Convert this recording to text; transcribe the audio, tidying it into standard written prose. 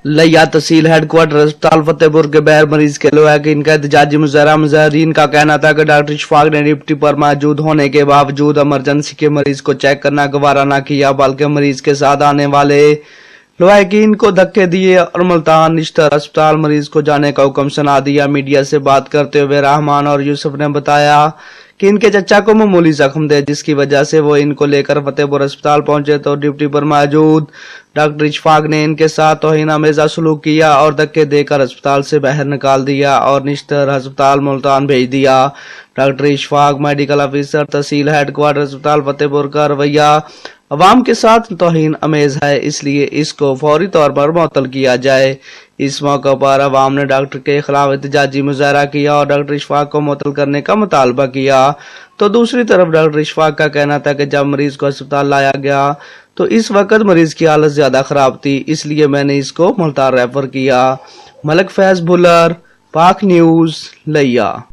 لیا تحصیل head quarter اسپتال فتح پور کے بہر مریض کے لوہے کہ ان کا احتجاجی مظاہرہ مظاہرین کا کہنا تھا کہ ڈاکٹر اشفاق نے ڈیوٹی پر موجود ہونے کے باوجود ایمرجنسی کے مریض کو چیک کرنا گوارا نہ کیا بلکہ مریض کے ساتھ آنے والے لواحقین کو دھکے دیے اور ملتان نشتر اسپتال مریض کو جانے کا حکم سنا دیا۔ میڈیا سے بات کرتے ہوئے رحمان اور یوسف نے بتایا کہ ان کے چچا کو معمولی زخم تھے جس کی وجہ سے وہ ان کو لے کر فتح پور اسپتال پہنچے تو ڈیوٹی پر موجود ڈاکٹر اشفاق نے ان کے ساتھ توہین آمیزہ سلوک کیا اور دھکے دے کر اسپتال سے باہر نکال دیا اور نشتر اسپتال ملتان بھیج دیا۔ ڈاکٹر اشفاق میڈیکل آفیسر تحصیل ہیڈ کوارٹر اسپتال فتح پور کا رویہ عوام کے ساتھ توہین آمیز ہے، اس لیے اس کو فوری طور پر معطل کیا جائے۔ اس موقع پر عوام نے ڈاکٹر کے خلاف احتجاجی مظاہرہ کیا اور ڈاکٹر اشفاق کو معطل کرنے کا مطالبہ کیا تو دوسری طرف ڈاکٹر اشفاق کا کہنا تھا کہ جب مریض کو اسپتال لایا گیا تو اس وقت مریض کی حالت زیادہ خراب تھی، اس لیے میں نے اس کو ملتان ریفر کیا۔ ملک فیض بھلر، پاک نیوز، لیا۔